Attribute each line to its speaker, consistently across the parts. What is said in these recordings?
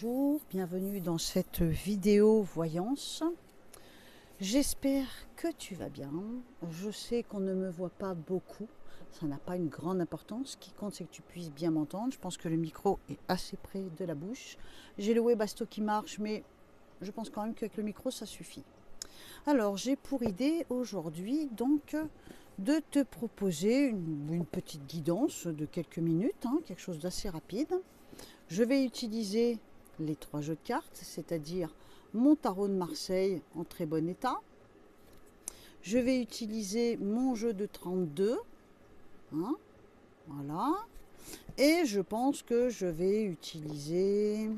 Speaker 1: bonjour, bienvenue dans cette vidéo voyance. J'espère que tu vas bien. Je sais qu'on ne me voit pas beaucoup, ça n'a pas une grande importance. Ce qui compte, c'est que tu puisses bien m'entendre. Je pense que le micro est assez près de la bouche. J'ai le Webasto qui marche, mais je pense quand même qu'avec le micro, ça suffit. Alors, j'ai pour idée aujourd'hui donc de te proposer une petite guidance de quelques minutes, quelque chose d'assez rapide. Je vais utiliser les 3 jeux de cartes, c'est-à-dire mon tarot de Marseille en très bon état. Je vais utiliser mon jeu de 32. Voilà. Et je pense que je vais utiliser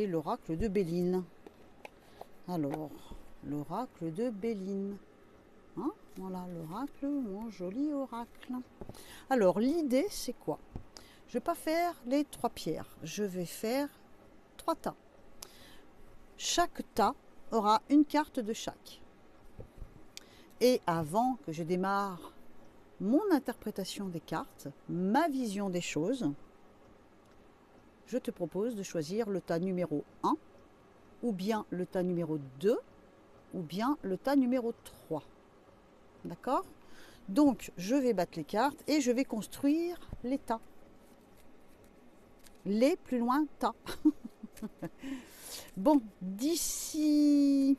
Speaker 1: l'oracle de Béline. Alors, l'oracle de Béline. Voilà l'oracle, mon joli oracle. Alors, l'idée, c'est quoi? Je ne vais pas faire les 3 pierres, je vais faire 3 tas. Chaque tas aura une carte de chaque. Et avant que je démarre mon interprétation des cartes, ma vision des choses, je te propose de choisir le tas numéro 1, ou bien le tas numéro 2, ou bien le tas numéro 3. D'accord? Donc, je vais battre les cartes et je vais construire les tas. Les plus loin tas. Bon, d'ici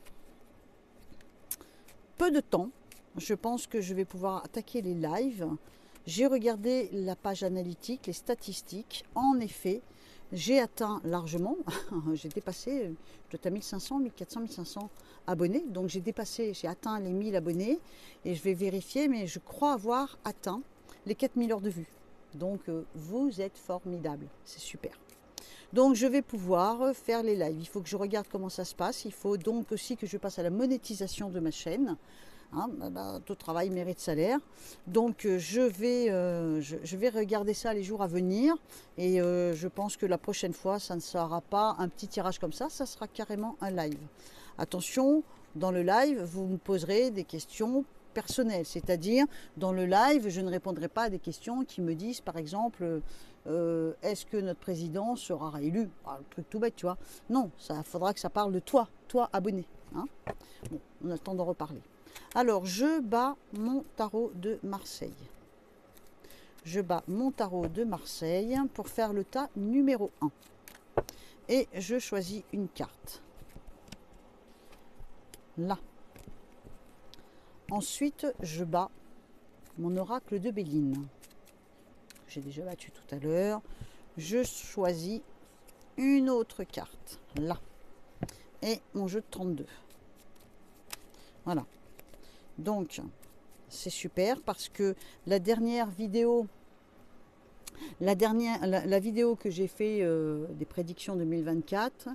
Speaker 1: peu de temps, je pense que je vais pouvoir attaquer les lives. J'ai regardé la page analytique, les statistiques. En effet, j'ai atteint largement, j'ai dépassé, je dois être à 1500, 1400, 1500 abonnés. Donc j'ai atteint les 1000 abonnés et je vais vérifier, mais je crois avoir atteint les 4000 heures de vue. Donc vous êtes formidables, c'est super. Donc je vais pouvoir faire les lives. Il faut que je regarde comment ça se passe. Il faut donc aussi que je passe à la monétisation de ma chaîne. Tout travail mérite salaire. Donc je vais regarder ça les jours à venir. Et je pense que la prochaine fois, ça ne sera pas un petit tirage comme ça sera carrément un live. Attention, dans le live, vous me poserez des questions personnelles. C'est-à-dire, dans le live, je ne répondrai pas à des questions qui me disent, par exemple... est-ce que notre président sera réélu? Le truc tout bête, tu vois. Non, ça faudra que ça parle de toi abonné. Bon, on a le temps d'en reparler. Alors, je bats mon tarot de Marseille. Je bats mon tarot de Marseille pour faire le tas numéro 1. Et je choisis une carte. Là. Ensuite, je bats mon oracle de Béline. J'ai déjà battu tout à l'heure. Je choisis une autre carte, là. Et mon jeu de 32. Voilà. Donc, c'est super parce que la dernière vidéo, la vidéo que j'ai fait des prédictions 2024,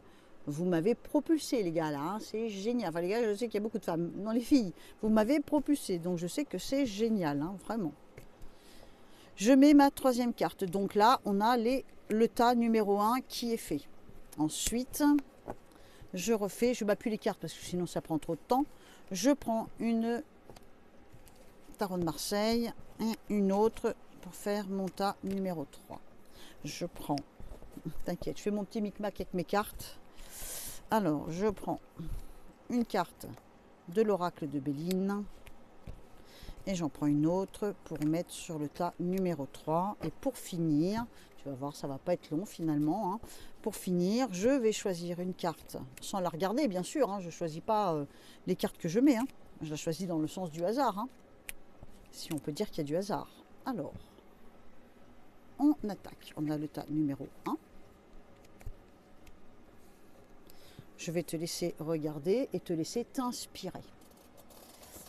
Speaker 1: vous m'avez propulsé, les gars, là. C'est génial. Enfin, les gars, je sais qu'il y a beaucoup de femmes. Non, les filles, vous m'avez propulsé. Donc, je sais que c'est génial, vraiment. Je mets ma 3e carte. Donc là, on a le tas numéro 1 qui est fait. Ensuite, je refais. Je ne bats plus les cartes parce que sinon ça prend trop de temps. Je prends une tarot de Marseille et une autre pour faire mon tas numéro 3. Je prends... T'inquiète, je fais mon petit micmac avec mes cartes. Alors, je prends une carte de l'oracle de Béline. Et j'en prends une autre pour mettre sur le tas numéro 3. Et pour finir, tu vas voir, ça ne va pas être long finalement. Pour finir, je vais choisir une carte, sans la regarder bien sûr. Je ne choisis pas les cartes que je mets. Je la choisis dans le sens du hasard. Si on peut dire qu'il y a du hasard. Alors, on attaque. On a le tas numéro 1. Je vais te laisser regarder et te laisser t'inspirer.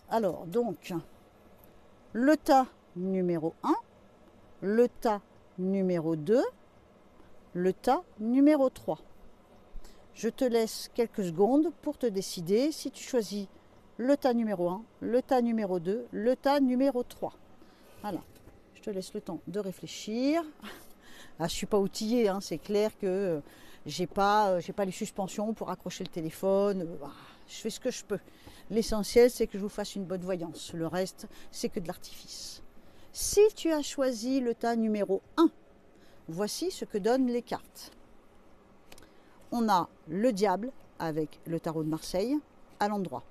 Speaker 1: Alors, donc... le tas numéro 1, le tas numéro 2, le tas numéro 3. Je te laisse quelques secondes pour te décider si tu choisis le tas numéro 1, le tas numéro 2, le tas numéro 3. Voilà, je te laisse le temps de réfléchir. Je ne suis pas outillée, c'est clair que j'ai pas les suspensions pour accrocher le téléphone. Je fais ce que je peux. L'essentiel, c'est que je vous fasse une bonne voyance. Le reste, c'est que de l'artifice. Si tu as choisi le tas numéro 1, voici ce que donnent les cartes. On a le diable avec le tarot de Marseille à l'endroit.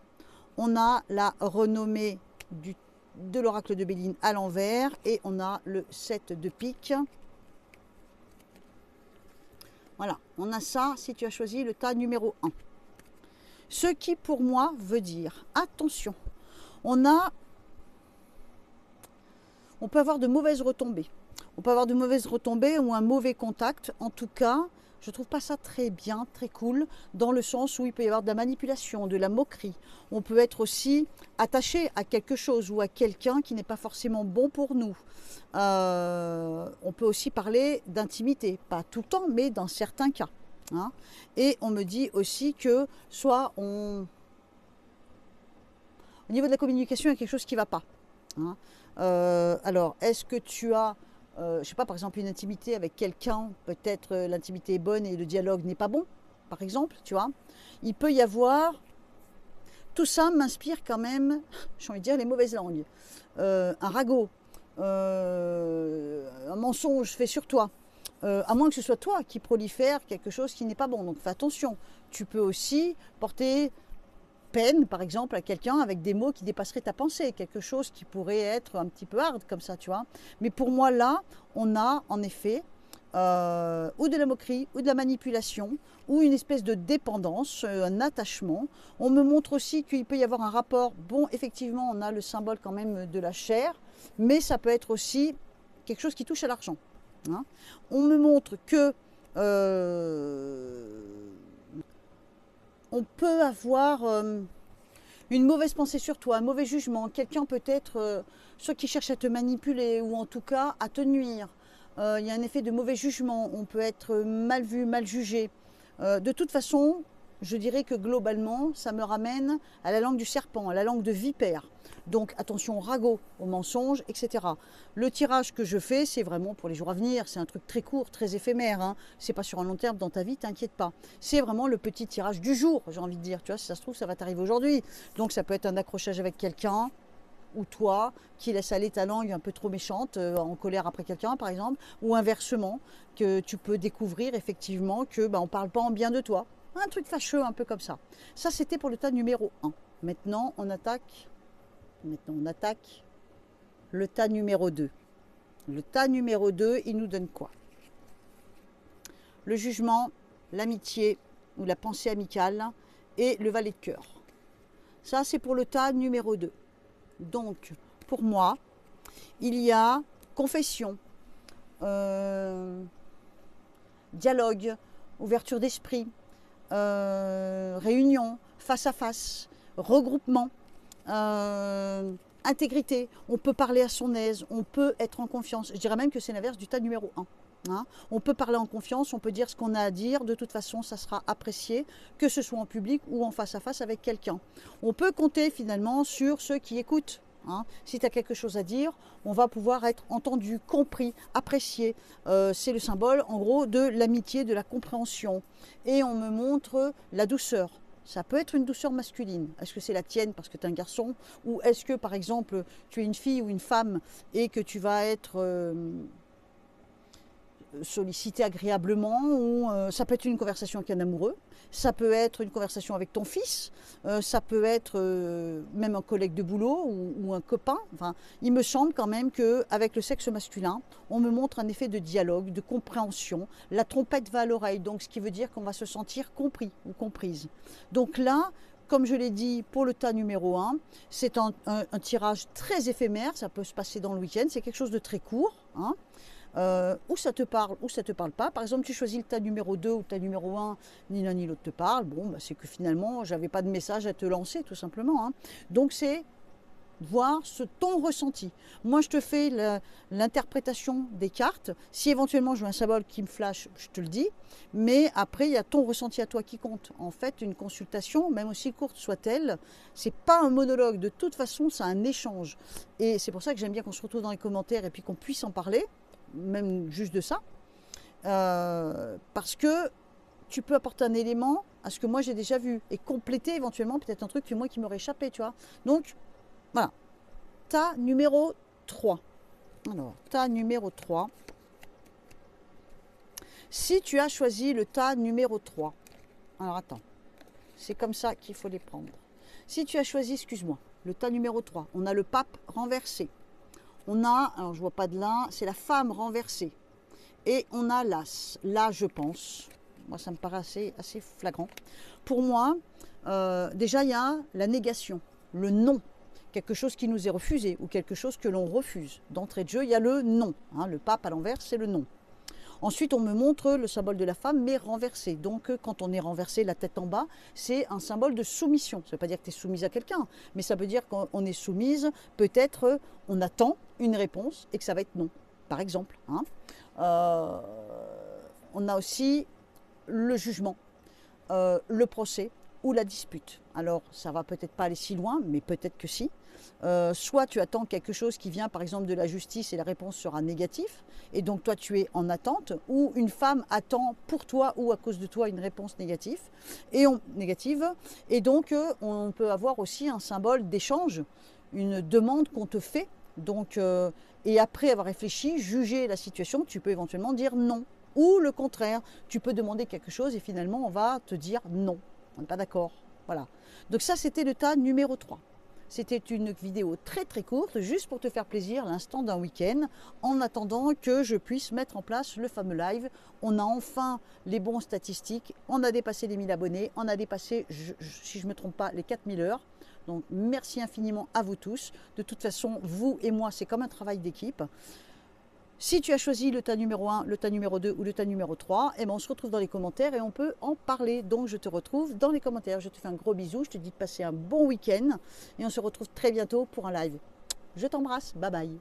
Speaker 1: On a la renommée de l'oracle de Béline à l'envers et on a le 7 de pique. Voilà, on a ça si tu as choisi le tas numéro 1. Ce qui pour moi veut dire, attention, on peut avoir de mauvaises retombées. On peut avoir de mauvaises retombées ou un mauvais contact. En tout cas, je ne trouve pas ça très bien, très cool, dans le sens où il peut y avoir de la manipulation, de la moquerie. On peut être aussi attaché à quelque chose ou à quelqu'un qui n'est pas forcément bon pour nous. On peut aussi parler d'intimité, pas tout le temps, mais dans certains cas. Hein. Et on me dit aussi que soit au niveau de la communication, il y a quelque chose qui ne va pas. Hein. Alors, est-ce que tu as, je ne sais pas, par exemple, une intimité avec quelqu'un, peut-être l'intimité est bonne et le dialogue n'est pas bon, par exemple, tu vois. Il peut y avoir, tout ça m'inspire quand même, j'ai envie de dire, les mauvaises langues. Un ragot, un mensonge fait sur toi, à moins que ce soit toi qui prolifère quelque chose qui n'est pas bon. Donc fais attention, tu peux aussi porter peine, par exemple, à quelqu'un avec des mots qui dépasseraient ta pensée, quelque chose qui pourrait être un petit peu hard comme ça, tu vois. Mais pour moi, là, on a en effet ou de la moquerie, ou de la manipulation, ou une espèce de dépendance, un attachement. On me montre aussi qu'il peut y avoir un rapport, bon, effectivement, on a le symbole quand même de la chair, mais ça peut être aussi quelque chose qui touche à l'argent. Hein. On me montre que on peut avoir une mauvaise pensée sur toi, un mauvais jugement, quelqu'un peut-être soit qui cherche à te manipuler ou en tout cas à te nuire. Il y a un effet de mauvais jugement, on peut être mal vu, mal jugé. De toute façon, je dirais que globalement, ça me ramène à la langue du serpent, à la langue de vipère. Donc attention au ragot, au mensonge, etc. Le tirage que je fais, c'est vraiment pour les jours à venir. C'est un truc très court, très éphémère. Hein. C'est pas sur un long terme dans ta vie, t'inquiète pas. C'est vraiment le petit tirage du jour, j'ai envie de dire. Tu vois, si ça se trouve, ça va t'arriver aujourd'hui. Donc ça peut être un accrochage avec quelqu'un, ou toi qui laisse aller ta langue un peu trop méchante, en colère après quelqu'un par exemple, ou inversement, que tu peux découvrir effectivement que on ne parle pas en bien de toi. Un truc fâcheux un peu comme ça. Ça c'était pour le tas numéro 1. Maintenant on attaque le tas numéro 2. Le tas numéro 2, il nous donne quoi? Le jugement, l'amitié ou la pensée amicale et le valet de cœur. Ça c'est pour le tas numéro 2. Donc, pour moi, il y a confession, dialogue, ouverture d'esprit, réunion, face à face, regroupement, intégrité. On peut parler à son aise, on peut être en confiance. Je dirais même que c'est l'inverse du tas numéro 1. Hein. On peut parler en confiance, on peut dire ce qu'on a à dire, de toute façon ça sera apprécié, que ce soit en public ou en face à face avec quelqu'un. On peut compter finalement sur ceux qui écoutent. Hein. Si tu as quelque chose à dire, on va pouvoir être entendu, compris, apprécié. C'est le symbole en gros de l'amitié, de la compréhension. Et on me montre la douceur. Ça peut être une douceur masculine. Est-ce que c'est la tienne parce que tu es un garçon? Ou est-ce que par exemple tu es une fille ou une femme et que tu vas être sollicité agréablement, ou ça peut être une conversation avec un amoureux, ça peut être une conversation avec ton fils, ça peut être même un collègue de boulot ou un copain. Enfin, il me semble quand même qu'avec le sexe masculin, on me montre un effet de dialogue, de compréhension. La trompette va à l'oreille, donc ce qui veut dire qu'on va se sentir compris ou comprise. Donc là, comme je l'ai dit pour le tas numéro 1, c'est un tirage très éphémère, ça peut se passer dans le week-end, c'est quelque chose de très court. Hein. Ou ça te parle ou ça te parle pas. Par exemple, tu choisis le tas numéro 2 ou le tas numéro 1, ni l'un ni l'autre te parle. Bon, c'est que finalement, j'avais pas de message à te lancer, tout simplement. Hein. Donc, c'est voir ton ressenti. Moi, je te fais l'interprétation des cartes. Si éventuellement je veux un symbole qui me flash, je te le dis. Mais après, il y a ton ressenti à toi qui compte. En fait, une consultation, même aussi courte soit-elle, c'est pas un monologue. De toute façon, c'est un échange. Et c'est pour ça que j'aime bien qu'on se retrouve dans les commentaires et puis qu'on puisse en parler, même juste de ça. Parce que tu peux apporter un élément à ce que moi j'ai déjà vu et compléter éventuellement peut-être un truc que moi qui m'aurait échappé, tu vois. Donc, voilà. Tas numéro 3. Alors, tas numéro 3. Si tu as choisi le tas numéro 3, alors attends, c'est comme ça qu'il faut les prendre. Si tu as choisi, excuse-moi, le tas numéro 3, on a le pape renversé. On a, alors je vois pas de là, c'est la femme renversée. Et on a l'as. Là, je pense, moi ça me paraît assez flagrant. Pour moi, déjà il y a la négation, le non. Quelque chose qui nous est refusé ou quelque chose que l'on refuse. D'entrée de jeu, il y a le non. Hein, le pape à l'envers, c'est le non. Ensuite, on me montre le symbole de la femme, mais renversé. Donc, quand on est renversé, la tête en bas, c'est un symbole de soumission. Ça ne veut pas dire que tu es soumise à quelqu'un, mais ça veut dire qu'on est soumise, peut-être, on attend une réponse et que ça va être non, par exemple. Hein. On a aussi le jugement, le procès ou la dispute. Alors, ça va peut-être pas aller si loin, mais peut-être que si. Soit tu attends quelque chose qui vient par exemple de la justice et la réponse sera négative, et donc toi tu es en attente, ou une femme attend pour toi ou à cause de toi une réponse négative, et donc on peut avoir aussi un symbole d'échange, une demande qu'on te fait, donc, et après avoir réfléchi, jugé la situation, tu peux éventuellement dire non. Ou le contraire, tu peux demander quelque chose et finalement on va te dire non. On n'est pas d'accord. Voilà. Donc ça c'était le tas numéro 3. C'était une vidéo très très courte, juste pour te faire plaisir l'instant d'un week-end, en attendant que je puisse mettre en place le fameux live. On a enfin les bons statistiques, on a dépassé les 1000 abonnés, on a dépassé, si je ne me trompe pas, les 4000 heures. Donc merci infiniment à vous tous. De toute façon, vous et moi, c'est comme un travail d'équipe. Si tu as choisi le tas numéro 1, le tas numéro 2 ou le tas numéro 3, eh ben on se retrouve dans les commentaires et on peut en parler. Donc je te retrouve dans les commentaires. Je te fais un gros bisou, je te dis de passer un bon week-end et on se retrouve très bientôt pour un live. Je t'embrasse, bye bye.